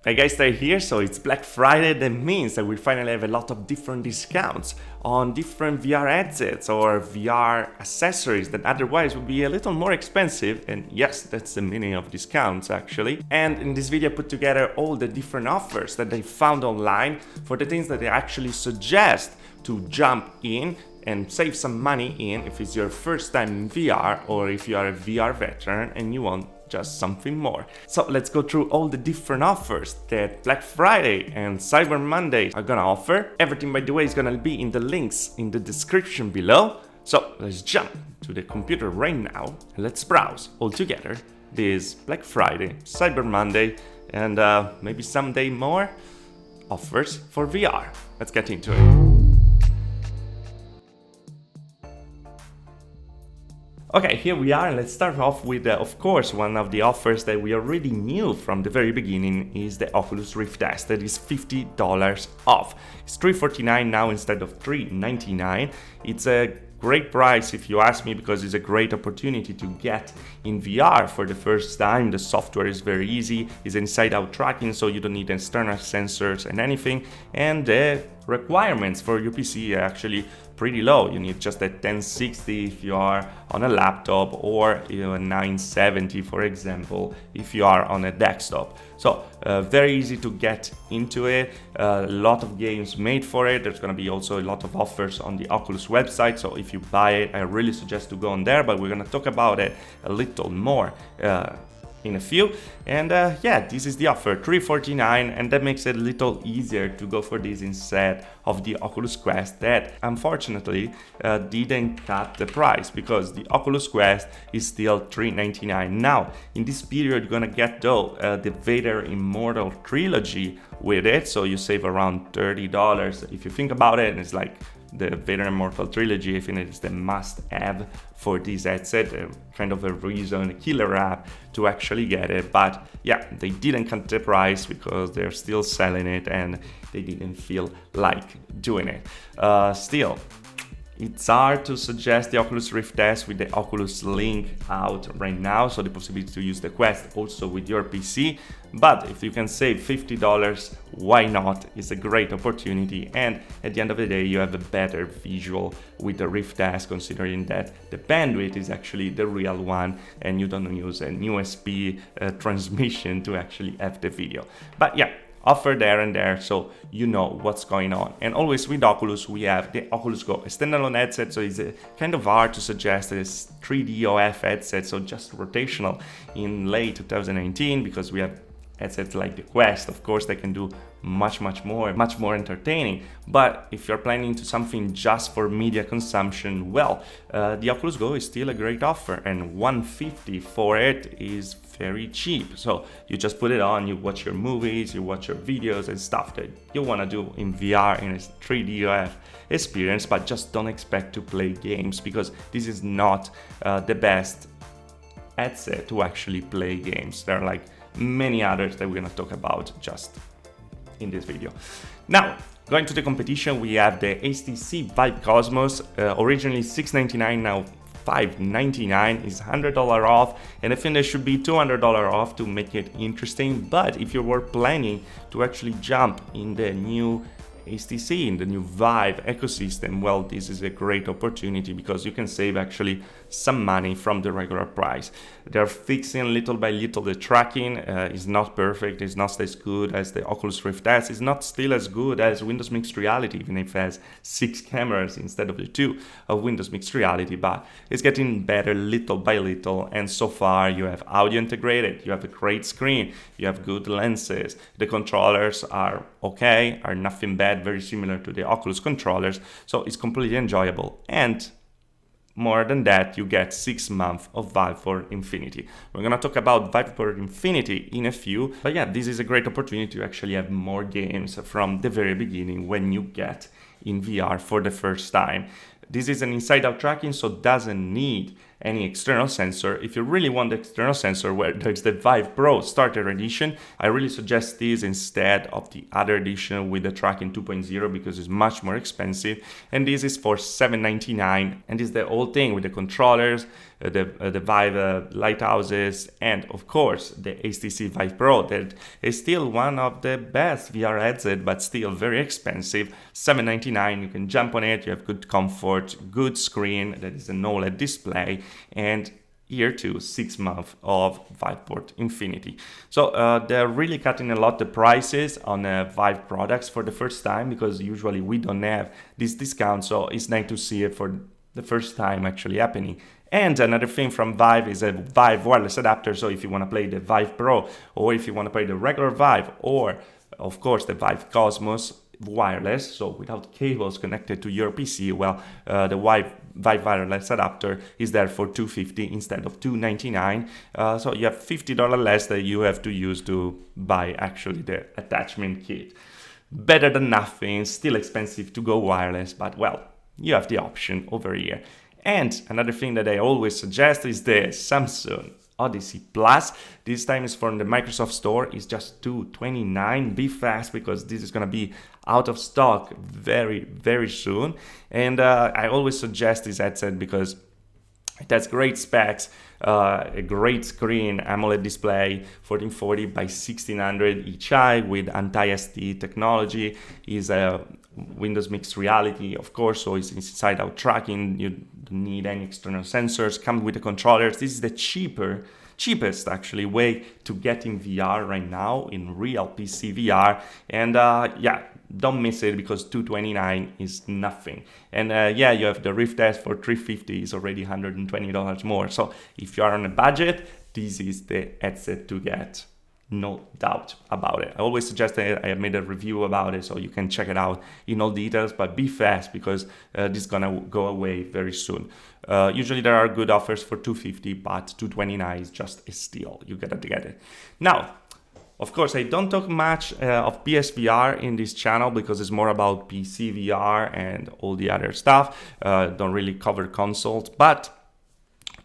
Hey guys, they're here, so it's Black Friday. That means that we finally have a lot of different discounts on different VR headsets or VR accessories that otherwise would be a little more expensive. And yes, that's the meaning of discounts actually. And in this video I put together all the different offers that they found online for the things that they actually suggest to jump in and save some money in if it's your first time in VR or if you are a VR veteran and you want just something more. So let's go through all the different offers that Black Friday and Cyber Monday are gonna offer. Everything, by the way, is gonna be in the links in the description below. So let's jump to the computer right now and let's browse all together this Black Friday, Cyber Monday, and maybe someday more offers for VR. Let's get into it. Okay, here we are, and let's start off with, of course, one of the offers that we already knew from the very beginning is the Oculus Rift S. That is $50 off. It's $349 now instead of $399. It's a great price if you ask me, because it's a great opportunity to get in VR for the first time. The software is very easy, it's inside-out tracking, so you don't need external sensors and anything, and the requirements for your PC are actually pretty low. You need just a 1060 if you are on a laptop, or a 970 for example if you are on a desktop. So very easy to get into it. A lot of games made for it. There's going to be also a lot of offers on the Oculus website, so if you buy it I really suggest to go on there, but we're going to talk about it a little more in a few. And yeah, this is the offer, $349, and that makes it a little easier to go for this instead of the Oculus Quest that unfortunately didn't cut the price, because the Oculus Quest is still $399. Now in this period you're gonna get though the Vader Immortal trilogy with it, so you save around $30 if you think about it. And it's like the Vader Immortal trilogy, I think it's the must-have for this headset, kind of a reason, a killer app to actually get it. But yeah, they didn't cut the price because they're still selling it and they didn't feel like doing it. Still, it's hard to suggest the Oculus Rift S with the Oculus Link out right now, so the possibility to use the Quest also with your PC. But if you can save $50, why not? It's a great opportunity, and at the end of the day you have a better visual with the Rift S, considering that the bandwidth is actually the real one and you don't use an USB transmission to actually have the video. But yeah, offer there and there, so you know what's going on. And always with Oculus we have the Oculus Go, a standalone headset, so it's kind of hard to suggest this 3D OF headset, so just rotational in late 2019, because we have headsets like the Quest, of course, they can do much more entertaining. But if you're planning to something just for media consumption, well, the Oculus Go is still a great offer, and $150 for it is very cheap. So you just put it on, you watch your movies, you watch your videos and stuff that you want to do in VR in a 3D OF experience, but just don't expect to play games, because this is not the best headset to actually play games. There are like many others that we're going to talk about just in this video. Now, going to the competition, we have the HTC Vive Cosmos, originally $699, now $599, is $100 off, and I think there should be $200 off to make it interesting. But if you were planning to actually jump in the new HTC, in the new Vive ecosystem, well, this is a great opportunity because you can save actually some money from the regular price. They're fixing little by little the tracking. Is not perfect, it's not as good as the Oculus Rift S, it's not still as good as Windows Mixed Reality, even if it has 6 cameras instead of the 2 of Windows Mixed Reality, but it's getting better little by little. And so far you have audio integrated, you have a great screen, you have good lenses, the controllers are okay, are nothing bad, very similar to the Oculus controllers, so it's completely enjoyable. And more than that, you get 6 months of VivePort Infinity. We're gonna talk about VivePort Infinity in a few, but yeah, this is a great opportunity to actually have more games from the very beginning when you get in VR for the first time. This is an inside-out tracking, so doesn't need any external sensor. If you really want the external sensor, where there's the Vive Pro Starter Edition, I really suggest this instead of the other edition with the tracking 2.0 because it's much more expensive. And this is for $799, and this is the whole thing with the controllers, the Vive lighthouses, and of course the HTC Vive Pro, that is still one of the best VR headset, but still very expensive. $799, you can jump on it, you have good comfort, good screen, that is an OLED display, and year 2, 6 months of VivePort Infinity. So they're really cutting a lot the prices on Vive products for the first time, because usually we don't have this discount, so it's nice to see it for the first time actually happening. And another thing from Vive is a Vive wireless adapter, so if you want to play the Vive Pro, or if you want to play the regular Vive, or of course the Vive Cosmos wireless, so without cables connected to your PC, well, the Vive wireless adapter is there for $250 instead of $299. So you have $50 less that you have to use to buy actually the attachment kit. Better than nothing, still expensive to go wireless, but well, you have the option over here. And another thing that I always suggest is the Samsung Odyssey Plus. This time is from the Microsoft Store. It's just $229. Be fast, because this is gonna be out of stock very, very soon. And I always suggest this headset because it has great specs, a great screen, AMOLED display, 1440 by 1600 HI with anti-ST technology, is a Windows mixed reality, of course, so it's inside-out tracking. You don't need any external sensors, come with the controllers. This is the cheapest actually way to get in VR right now, in real PC VR. And yeah, don't miss it, because $229 is nothing. And yeah, you have the Rift S for $350, is already $120 more. So if you are on a budget, this is the headset to get. No doubt about it. I always suggest that I made a review about it, so you can check it out in all details, but be fast, because this is gonna go away very soon. Usually there are good offers for $250, but $229 is just a steal. You gotta get it. Now, of course, I don't talk much of PSVR in this channel, because it's more about PC VR and all the other stuff. Don't really cover consoles, but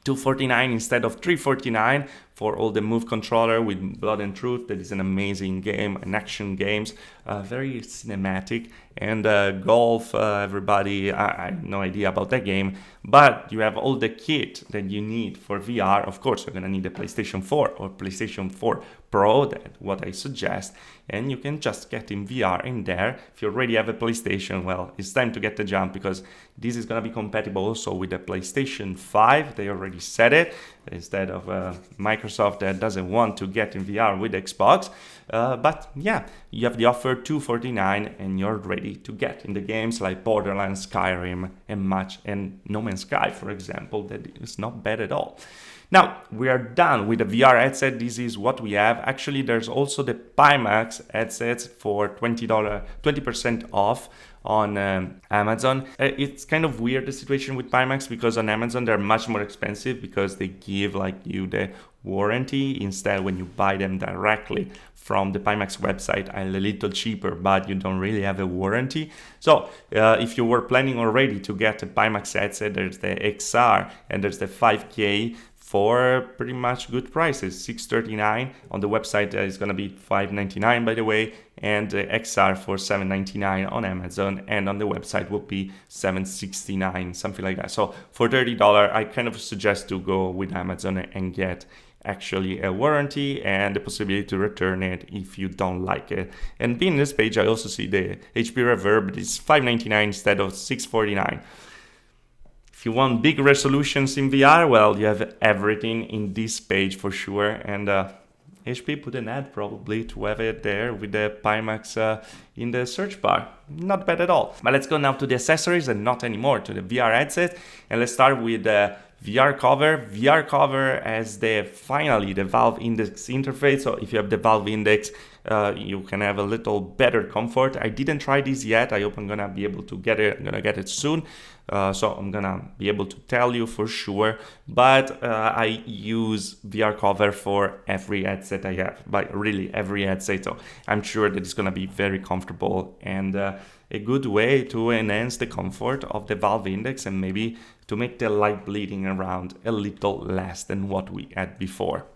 $249 instead of $349 for all the Move controller with Blood and Truth. That is an amazing game, an action games, very cinematic. And golf, everybody, I have no idea about that game, but you have all the kit that you need for VR. Of course, you're gonna need a PlayStation 4 or PlayStation 4 Pro, that's what I suggest, and you can just get in VR in there. If you already have a PlayStation, well, it's time to get the jump, because this is gonna be compatible also with the PlayStation 5. They already said it, instead of Microsoft that doesn't want to get in VR with Xbox. But yeah, you have the offer $249 and you're ready to get in the games like Borderlands, Skyrim, and No Man's Sky, for example. That is not bad at all. Now, we are done with the VR headset. This is what we have. Actually, there's also the PIMAX headsets for $20% off on Amazon. It's kind of weird, the situation with PIMAX, because on Amazon they're much more expensive, because they give like you the warranty. Instead, when you buy them directly from the PIMAX website, a little cheaper, but you don't really have a warranty. So if you were planning already to get a PIMAX headset, there's the XR and there's the 5K for pretty much good prices. $639 on the website. Is going to be $599, by the way, and the XR for $799 on Amazon, and on the website will be $769, something like that. So for $30, I kind of suggest to go with Amazon and get actually a warranty and the possibility to return it if you don't like it. And being this page, I also see the HP Reverb is $599 instead of $649. If you want big resolutions in VR, well, you have everything in this page for sure. And HP put an ad probably to have it there with the PIMAX in the search bar. Not bad at all. But let's go now to the accessories, and not anymore to the VR headset. And let's start with the VR cover. VR cover has finally the Valve Index interface. So if you have the Valve Index, you can have a little better comfort. I didn't try this yet. I hope I'm gonna be able to get it. I'm gonna get it soon, so I'm gonna be able to tell you for sure. But I use VR cover for every headset I have, but really every headset. So I'm sure that it's gonna be very comfortable and a good way to enhance the comfort of the Valve Index and maybe to make the light bleeding around a little less than what we had before.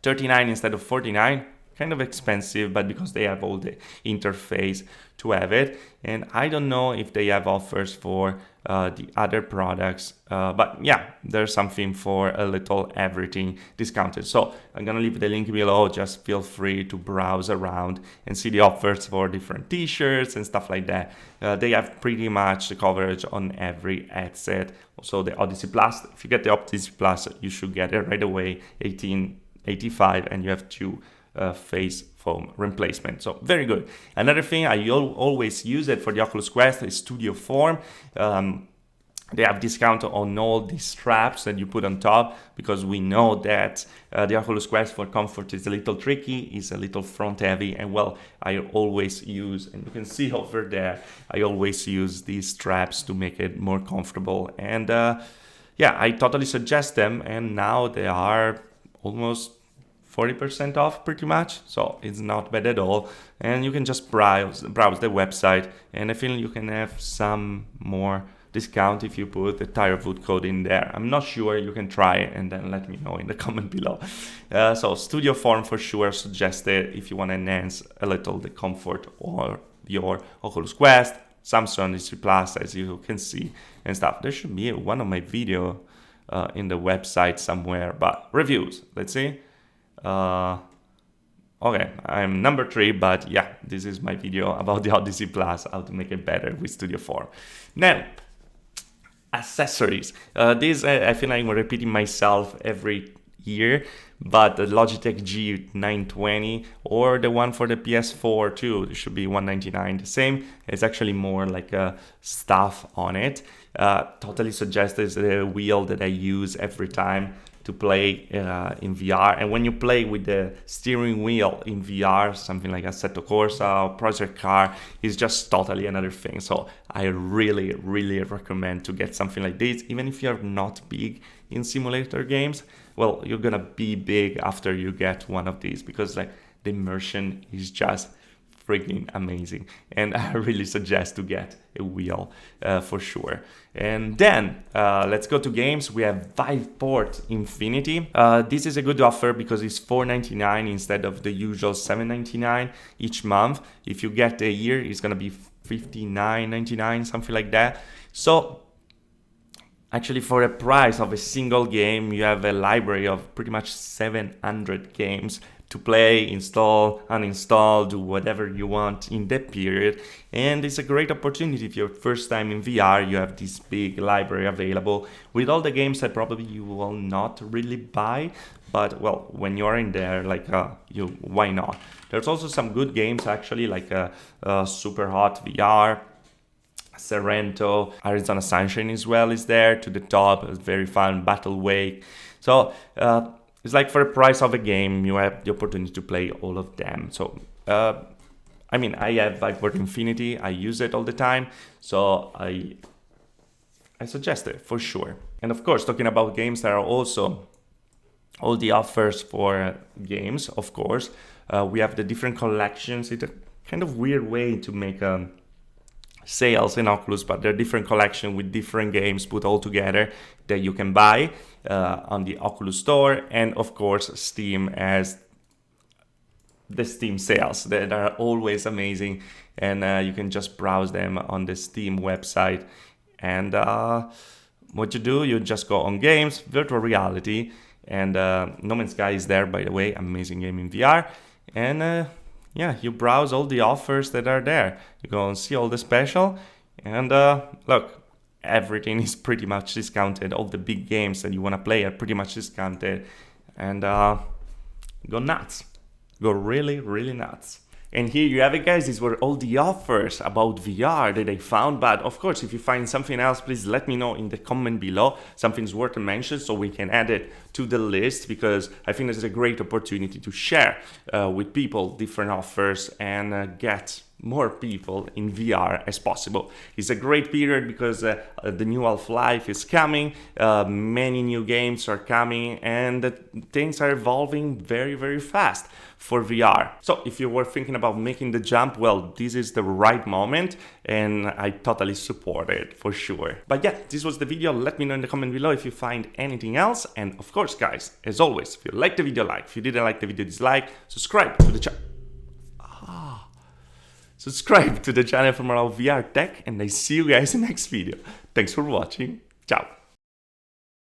39 instead of 49, kind of expensive, but because they have all the interface to have it. And I don't know if they have offers for the other products, but yeah, there's something for a little everything discounted. So I'm gonna leave the link below. Just feel free to browse around and see the offers for different t-shirts and stuff like that. They have pretty much the coverage on every headset. Also the Odyssey Plus, if you get the Odyssey Plus, you should get it right away, 1885, and you have 2 face foam replacement. So very good. Another thing I always use it for the Oculus Quest is StudioForm. They have discount on all these straps that you put on top, because we know that the Oculus Quest for comfort is a little tricky, is a little front heavy, and well, I always use, and you can see over there, I always use these straps to make it more comfortable. And yeah, I totally suggest them, and now they are almost 40% off pretty much, so it's not bad at all. And you can just browse the website, and I feel you can have some more discount if you put the Tirewood code in there. I'm not sure, you can try it and then let me know in the comment below. So StudioForm for sure suggested if you want to enhance a little the comfort or your Oculus Quest, Samsung Odyssey Plus, as you can see and stuff. There should be one of my video in the website somewhere, but reviews, let's see. Okay, I'm number 3, but yeah, this is my video about the Odyssey Plus, how to make it better with StudioForm. Now, accessories. This I feel like I'm repeating myself every year, but the Logitech G920 or the one for the PS4 too, it should be $199. The same. It's actually more like a stuff on it. Totally suggest is the wheel that I use every time to play in VR. And when you play with the steering wheel in VR, something like Assetto Corsa or Project Car, is just totally another thing. So I really, really recommend to get something like this, even if you're not big in simulator games. Well, you're gonna be big after you get one of these, because like the immersion is just freaking amazing, and I really suggest to get a wheel for sure. And then let's go to games. We have VivePort Infinity. This is a good offer because it's $4.99 instead of the usual $7.99 each month. If you get a year, it's gonna be $59.99, something like that. So actually, for the price of a single game, you have a library of pretty much 700 games to play, install, uninstall, do whatever you want in that period. And it's a great opportunity if you're first time in VR, you have this big library available with all the games that probably you will not really buy. But well, when you're in there, like why not? There's also some good games actually, like Super Hot VR, Sorrento, Arizona Sunshine as well is there to the top. It's very fun. Battle Wake. So it's like for the price of a game, you have the opportunity to play all of them. So I mean, I have VivePort Infinity. I use it all the time, so I suggest it for sure. And of course, talking about games, there are also all the offers for games. Of course, we have the different collections. It's a kind of weird way to make sales in Oculus, but they're different collection with different games put all together that you can buy on the Oculus Store. And of course, Steam has the Steam sales that are always amazing, and you can just browse them on the Steam website. And what you do, you just go on games, virtual reality, and No Man's Sky is there, by the way, amazing game in VR. And yeah, you browse all the offers that are there. You go and see all the special, and look, everything is pretty much discounted. All the big games that you want to play are pretty much discounted, and go nuts. Go really, really nuts. And here you have it, guys. These were all the offers about VR that I found. But of course, if you find something else, please let me know in the comment below. Something's worth a mention so we can add it to the list, because I think this is a great opportunity to share with people different offers and get more people in VR as possible. It's a great period because the new Half-Life is coming, many new games are coming, and things are evolving very, very fast for VR. So if you were thinking about making the jump, well, this is the right moment, and I totally support it for sure. But yeah, this was the video. Let me know in the comment below if you find anything else. And of course, guys, as always, if you liked the video, like. If you didn't like the video, dislike. Subscribe to the channel. Subscribe to the channel for more VR tech, and I see you guys in the next video. Thanks for watching. Ciao.